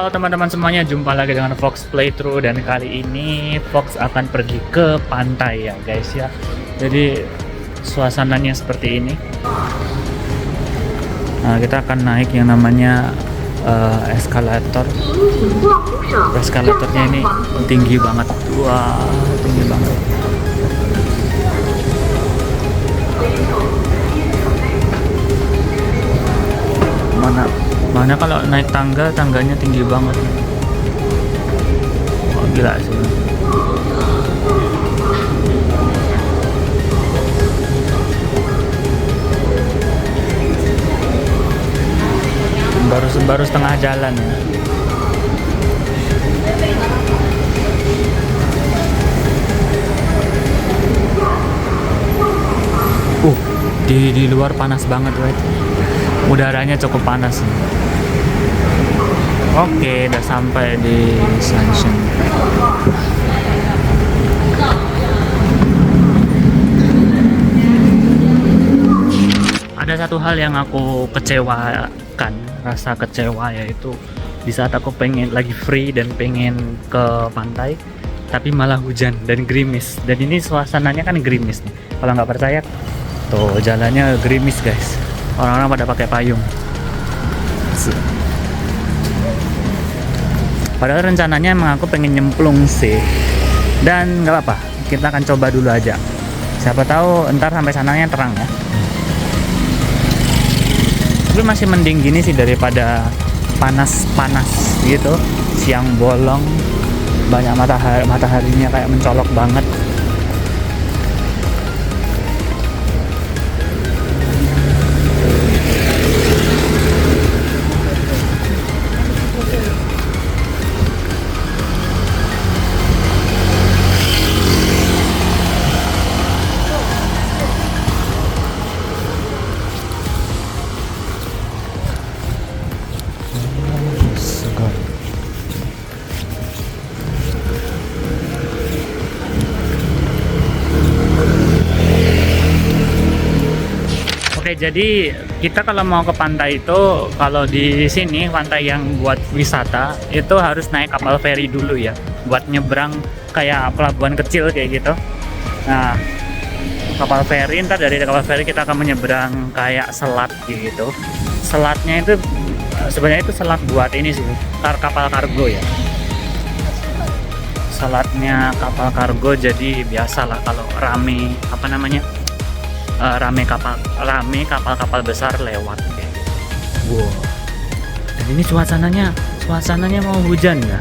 Halo teman-teman semuanya, jumpa lagi dengan Fox Playthrough dan kali ini Fox akan pergi ke pantai ya guys ya. Jadi suasananya seperti ini. Nah, kita akan naik yang namanya eskalator. Eskalatornya ini tinggi banget. Wah, tinggi banget. Mana kalau naik tangga, tangganya tinggi banget. Oh, gila sih. Baru setengah jalan ya. Di luar panas banget, right? Udaranya cukup panas nih. Oke, udah sampai di Sunshine. Ada satu hal yang aku kecewakan, rasa kecewa, yaitu di saat aku pengen lagi free dan pengen ke pantai, tapi malah hujan dan gerimis. Dan ini suasananya kan gerimis nih. Kalau nggak percaya, tuh jalannya gerimis guys. Orang-orang pada pakai payung. Padahal rencananya emang aku pengen nyemplung sih. Dan nggak apa-apa, kita akan coba dulu aja. Siapa tahu ntar sampai sananya terang ya. Tapi masih mending gini sih daripada panas-panas gitu. Siang bolong, banyak mataharinya kayak mencolok banget. Oke, jadi kita kalau mau ke pantai itu, kalau di sini pantai yang buat wisata itu harus naik kapal feri dulu ya, buat nyebrang kayak pelabuhan kecil kayak gitu. Nah, kapal feri, ntar dari kapal feri kita akan menyeberang kayak selat gitu. Selatnya itu sebenarnya itu selat buat ini sih, kapal kargo ya. Selatnya kapal kargo, jadi biasalah kalau rame apa namanya, rame kapal-kapal besar lewat kayak gitu. Wow. Dan ini suasananya mau hujan ya.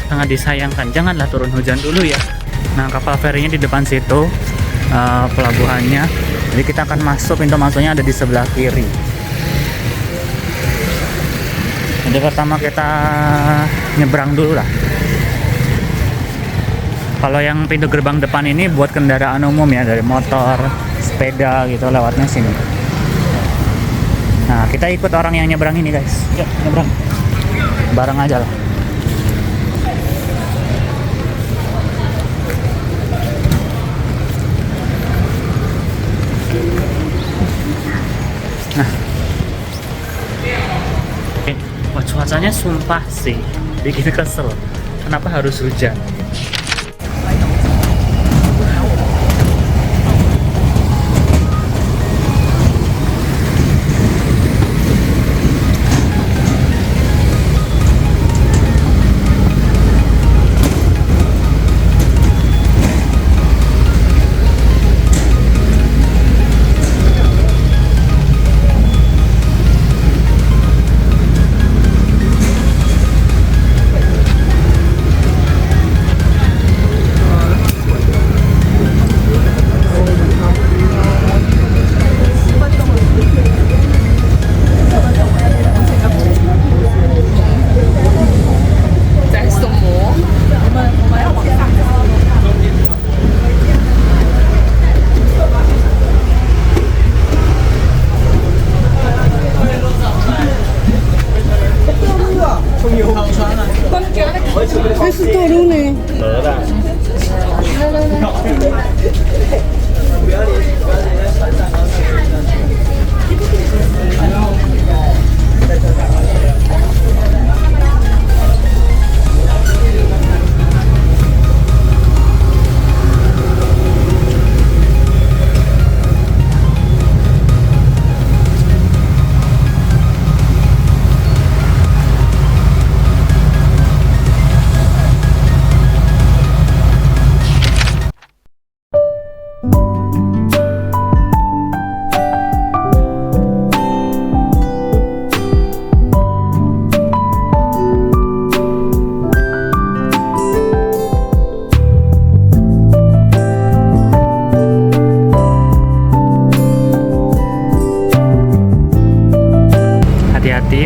Sangat disayangkan, janganlah turun hujan dulu ya. Nah, kapal ferinya di depan situ, pelabuhannya. Jadi kita akan masuk, pintu masuknya ada di sebelah kiri. Jadi pertama kita nyebrang dulu lah. Kalau yang pintu gerbang depan ini buat kendaraan umum ya, dari motor, sepeda gitu, lewatnya sini. Nah, kita ikut orang yang nyebrang ini guys. Yuk, nyebrang bareng aja lah. Nah, wah, cuacanya sumpah sih bikin kesel. Kenapa harus hujan?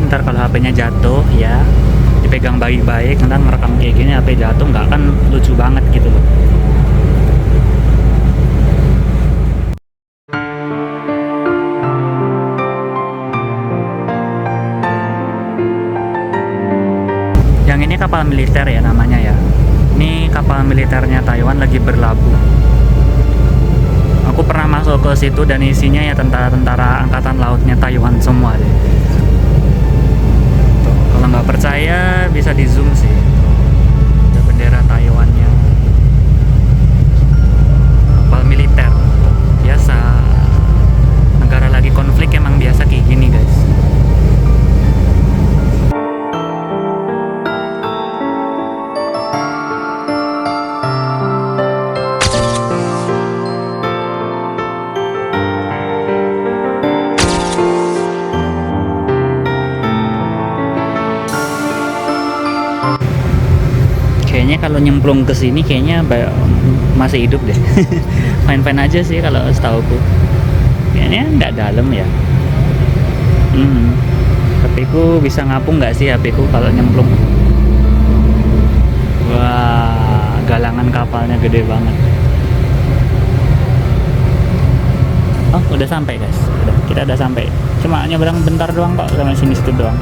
ntar kalau HP-nya jatuh ya dipegang baik-baik, ntar ngerekam kayak gini HP jatuh nggak kan lucu banget gitu loh. Yang ini kapal militer ya namanya ya. Ini kapal militernya Taiwan lagi berlabuh. Aku pernah masuk ke situ dan isinya ya tentara-tentara angkatan lautnya Taiwan semua deh. Tuh, kalau nggak percaya bisa di zoom sih. Ada bendera Taiwannya. Kapal militer. Biasa. Negara lagi konflik emang biasa kayak gini guys. Kayaknya kalau nyemplung ke sini kayaknya masih hidup deh. Fine-fine aja sih kalau setauku. Kayaknya nggak dalam ya. Tapi ku bisa ngapung nggak sih HP ku kalau nyemplung? Wah, galangan kapalnya gede banget. Oh, udah sampai guys. Kita udah sampai. Cuma nyebrang bentar doang kok, sama sini situ doang.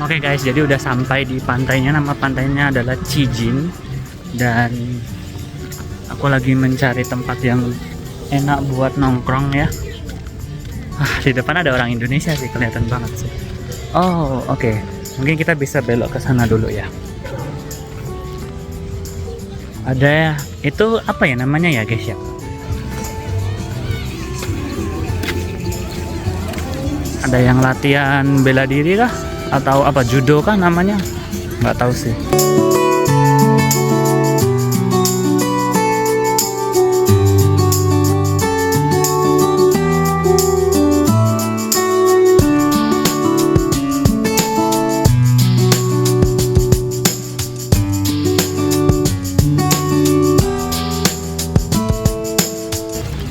Oke guys, jadi udah sampai di pantainya. Nama pantainya adalah Chijin. Dan aku lagi mencari tempat yang enak buat nongkrong ya. Di depan ada orang Indonesia sih, kelihatan banget sih. Oh oke. Mungkin kita bisa belok ke sana dulu ya. Ada itu apa ya namanya ya guys ya? Ada yang latihan bela diri lah, atau apa judo kan namanya, nggak tahu sih.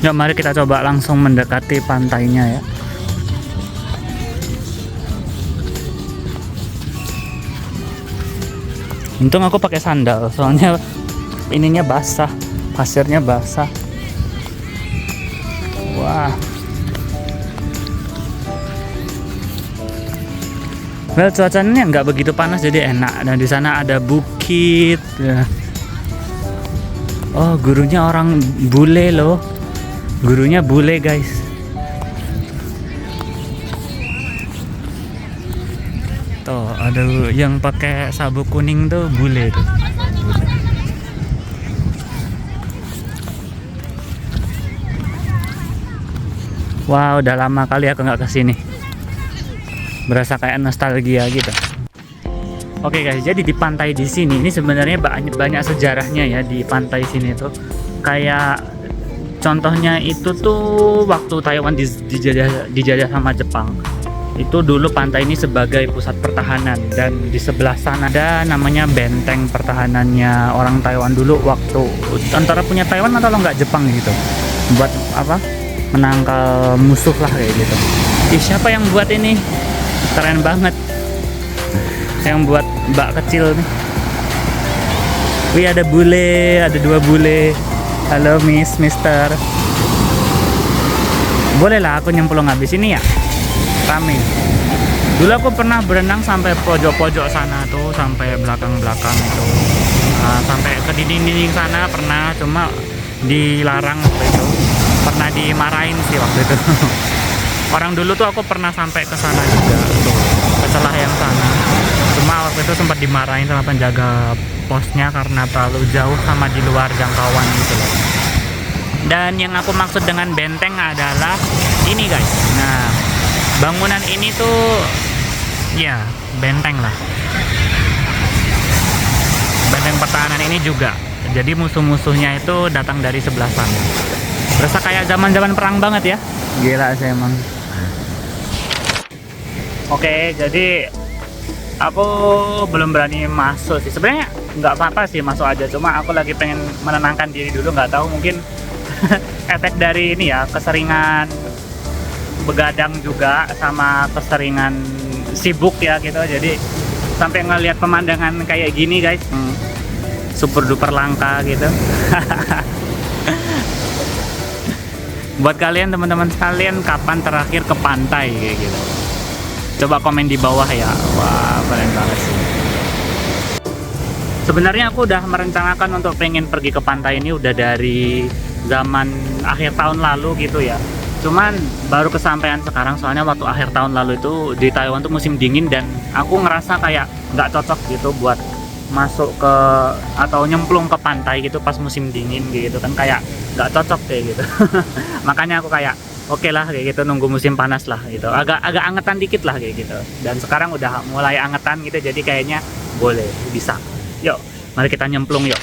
Ya mari kita coba langsung mendekati pantainya ya. Untung aku pakai sandal, soalnya ininya basah, pasirnya basah. Wah. Well, cuacanya nggak begitu panas jadi enak. Dan di sana ada bukit. Oh, gurunya orang bule loh. Gurunya bule guys. Tuh, ada yang pakai sabuk kuning tuh bule tuh. Wow, udah lama kali aku nggak kesini. Berasa kayak nostalgia gitu. Oke guys, jadi di pantai di sini ini sebenarnya banyak sejarahnya ya di pantai sini tuh. Kayak contohnya itu tuh waktu Taiwan dijajah sama Jepang. Itu dulu pantai ini sebagai pusat pertahanan, dan di sebelah sana ada namanya benteng pertahanannya orang Taiwan dulu waktu antara punya Taiwan atau nggak Jepang gitu. buat apa, menangkal musuh lah kayak gitu. Ih, siapa yang buat ini? Keren banget yang buat mbak kecil nih. Wih, ada bule, ada 2 bule. Halo mister, boleh lah aku nyemplung habis ini ya, rame. Dulu aku pernah berenang sampai pojok-pojok sana tuh, sampai belakang-belakang itu, sampai ke dinding-dinding sana pernah, cuma dilarang waktu itu, pernah dimarahin sih waktu itu. Orang dulu tuh aku pernah sampai ke sana juga tuh, ke celah yang sana, cuma waktu itu sempat dimarahin sama penjaga posnya karena terlalu jauh sama di luar jangkauan gitu loh. Dan yang aku maksud dengan benteng adalah ini guys. Nah, bangunan ini tuh ya benteng lah, benteng pertahanan ini juga. Jadi musuh-musuhnya itu datang dari sebelah sana. Berasa kayak zaman-zaman perang banget ya. Gila sih emang. Oke, jadi aku belum berani masuk sih. Sebenarnya nggak apa-apa sih masuk aja, cuma aku lagi pengen menenangkan diri dulu. Nggak tahu, mungkin efek dari ini ya, keseringan begadang juga sama keseringan sibuk ya gitu. Jadi sampai ngelihat pemandangan kayak gini guys, super duper langka gitu. Buat kalian teman-teman sekalian, kapan terakhir ke pantai kayak gitu? Coba komen di bawah ya. Wah, keren banget sih. Sebenarnya aku udah merencanakan untuk pengen pergi ke pantai ini udah dari zaman akhir tahun lalu gitu ya. Cuman baru kesampaian sekarang, soalnya waktu akhir tahun lalu itu di Taiwan tuh musim dingin dan aku ngerasa kayak nggak cocok gitu buat masuk ke atau nyemplung ke pantai gitu pas musim dingin gitu kan, kayak nggak cocok kayak gitu. Makanya aku kayak oke lah kayak gitu, nunggu musim panas lah gitu, agak angetan dikit lah kayak gitu. Dan sekarang udah mulai angetan gitu, jadi kayaknya boleh, bisa. Yuk, mari kita nyemplung yuk.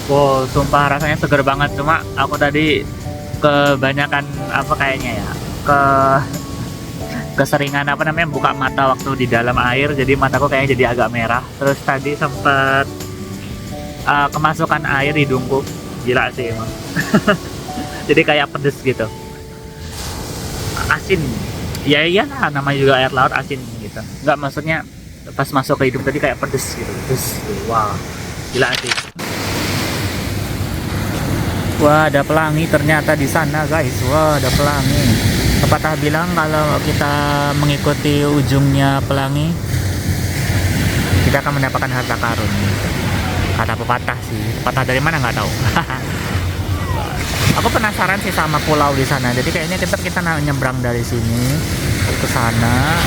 Wow, sumpah rasanya seger banget. Cuma aku tadi kebanyakan apa kayaknya ya, keseringan apa namanya buka mata waktu di dalam air, jadi mataku kayaknya jadi agak merah. Terus tadi sempat kemasukan air hidungku, gila sih emang. Jadi kayak pedes gitu, asin. Ya iyalah, namanya juga air laut, asin gitu. Nggak, maksudnya pas masuk ke hidung tadi kayak pedes gitu. Terus wah, gila sih. Wah, ada pelangi ternyata di sana guys. Wah, ada pelangi. Pepatah bilang kalau kita mengikuti ujungnya pelangi, kita akan mendapatkan harta karun. Kata pepatah sih. Pepatah dari mana nggak tahu. Aku penasaran sih sama pulau di sana. Jadi kayaknya kita nyebrang dari sini ke sana.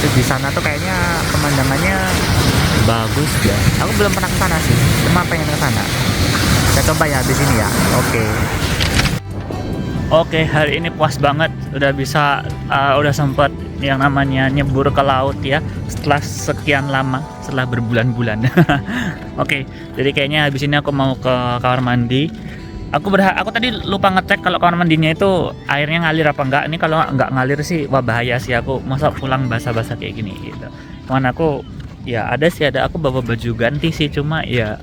Terus di sana tuh kayaknya pemandangannya bagus ya. Aku belum pernah ke sana sih. Cuma pengen ke sana. Kita coba ya di sini ya. Oke, hari ini puas banget. Udah bisa, udah sempat yang namanya nyebur ke laut ya. Setelah sekian lama, setelah berbulan-bulan. Oke, jadi kayaknya habis ini aku mau ke kamar mandi. Aku tadi lupa ngecek kalau kamar mandinya itu airnya ngalir apa enggak. Ini kalau nggak ngalir sih, wah bahaya sih. Aku masa pulang basah-basah kayak gini gitu. Cuman aku ya aku bawa baju ganti sih, cuma ya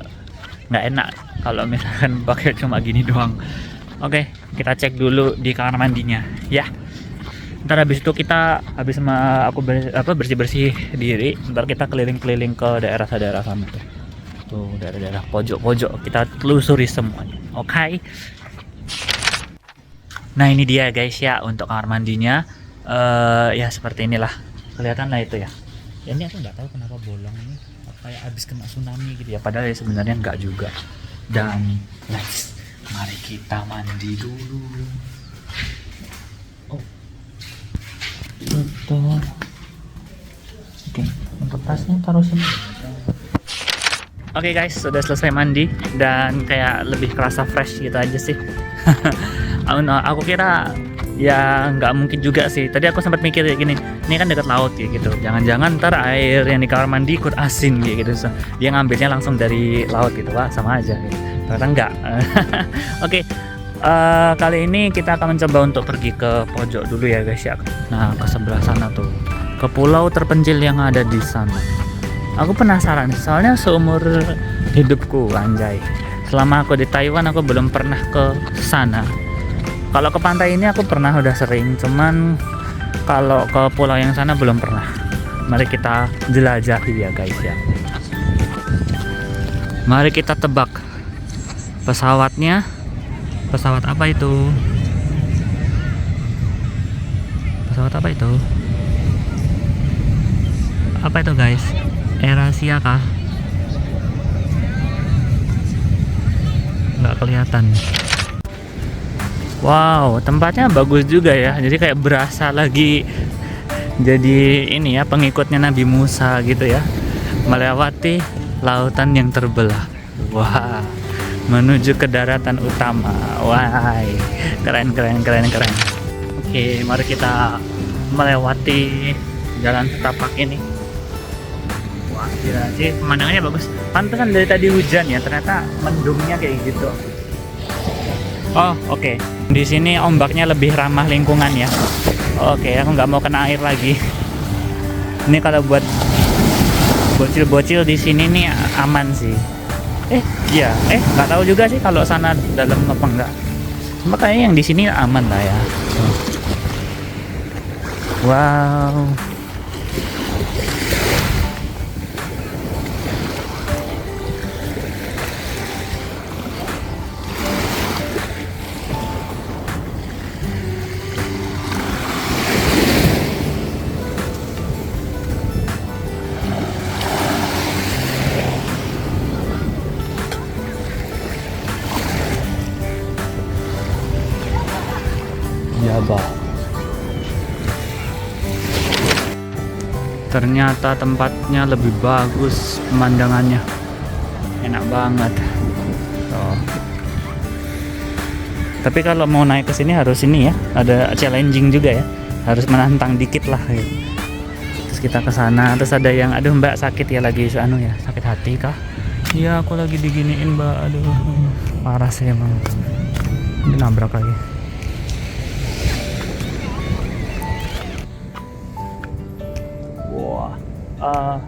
nggak enak kalau misalkan pakai cuma gini doang. Oke, kita cek dulu di kamar mandinya ya. Ntar habis itu kita aku bersih-bersih diri, ntar kita keliling-keliling ke daerah sana tuh. Tuh daerah-daerah pojok-pojok kita telusuri semuanya. Oke. Nah, ini dia guys ya untuk kamar mandinya. Ya seperti inilah. Kelihatan lah itu ya. Ya ini aku nggak tahu kenapa bolong ini. Kayak habis kena tsunami gitu ya. Padahal ya sebenarnya nggak juga. Dan next, mari kita mandi dulu. Oh. Betul. Oke, untuk tasnya taruh sini. Oke guys, sudah selesai mandi dan kayak lebih kerasa fresh gitu aja sih. Aku kira ya nggak mungkin juga sih. Tadi aku sempat mikir kayak gini, ini kan dekat laut ya gitu. Jangan-jangan ntar air yang di kamar mandi ikut asin gitu. So, dia ngambilnya langsung dari laut gitu, wah sama aja. Gitu. Ternyata enggak. Oke, kali ini kita akan mencoba untuk pergi ke pojok dulu ya guys ya. Nah ke sebelah sana tuh, ke pulau terpencil yang ada di sana. Aku penasaran, soalnya seumur hidupku anjay, selama aku di Taiwan aku belum pernah ke sana. Kalau ke pantai ini aku pernah, udah sering, cuman kalau ke pulau yang sana belum pernah. Mari kita jelajahi ya guys ya. Mari kita tebak pesawatnya. Pesawat apa itu? Pesawat apa itu? Apa itu guys? AirAsia kah? Nggak kelihatan. Wow, tempatnya bagus juga ya. Jadi kayak berasa lagi jadi ini ya, pengikutnya Nabi Musa gitu ya, melewati lautan yang terbelah. Wah, menuju ke daratan utama. Wah, keren. Oke, mari kita melewati jalan setapak ini. Wah, gila sih, pemandangannya bagus. Pantesan dari tadi hujan ya, ternyata mendungnya kayak gitu. Oh, oke. Di sini ombaknya lebih ramah lingkungan ya. Oke, aku nggak mau kena air lagi. Ini kalau buat bocil-bocil di sini nih aman sih. Iya, nggak tahu juga sih kalau sana dalam apa enggak. Cuma kayaknya yang di sini aman lah ya. Wow. Jabal. Ternyata tempatnya lebih bagus, pemandangannya enak banget. Oh. Tapi kalau mau naik ke sini harus ini ya, ada challenging juga ya, harus menantang dikit lah. Gitu. Terus kita ke sana, terus ada yang, aduh mbak sakit ya lagi anu ya, sakit hati kah? Iya aku lagi diginiin mbak, aduh parah sih emang. Ini nabrak lagi.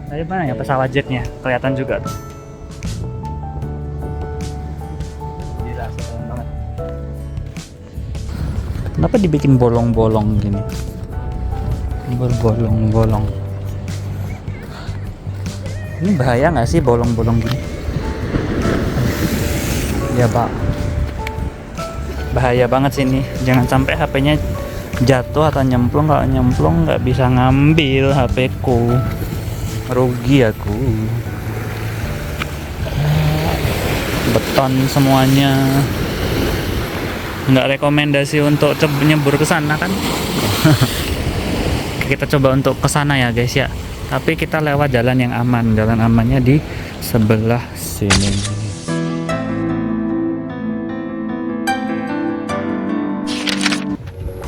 Dari mana ya pesawat jetnya? Kelihatan juga tuh. Gila, keren banget. Kenapa dibikin bolong-bolong gini? Berbolong-bolong. Ini bahaya nggak sih bolong-bolong gini? Ya pak, bahaya banget sih ini. Jangan sampai HP-nya jatuh atau nyemplung. Kalau nyemplung nggak bisa ngambil HP-ku. Rugi aku. Beton semuanya. Nggak rekomendasi untuk nyebur ke sana kan. Kita coba untuk ke sana ya guys ya. Tapi kita lewat jalan yang aman. Jalan amannya di sebelah sini.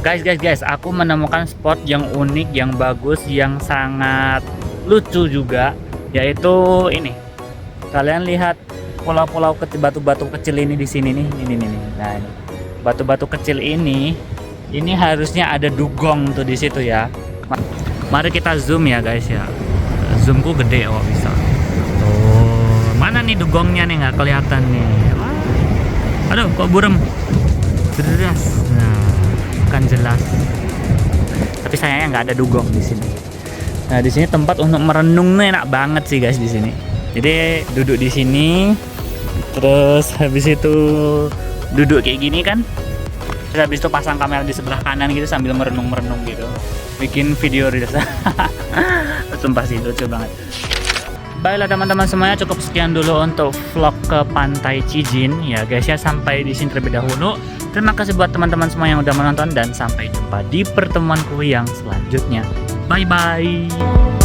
Guys, aku menemukan spot yang unik, yang bagus, yang sangat lucu juga, yaitu ini. Kalian lihat pulau-pulau kecil, batu-batu kecil ini di sini nih, ini. Nah, ini. Batu-batu kecil ini harusnya ada dugong tuh di situ ya. Mari kita zoom ya guys ya. Zoomku gede oh bisa. Oh, mana nih dugongnya nih, nggak kelihatan nih. Aduh, kok burem. Deras. Nah, kan jelas. Tapi sayangnya nggak ada dugong di sini. Nah, di sini tempat untuk merenung nih enak banget sih guys di sini. Jadi duduk di sini, terus habis itu duduk kayak gini kan. Terus habis itu pasang kamera di sebelah kanan gitu sambil merenung-merenung gitu. Bikin video reels. Sumpah sih lucu banget. Baiklah teman-teman semuanya, cukup sekian dulu untuk vlog ke Pantai Cijin ya guys ya. Sampai di sini terlebih dahulu. Terima kasih buat teman-teman semua yang udah menonton dan sampai jumpa di pertemuanku yang selanjutnya. Bye bye.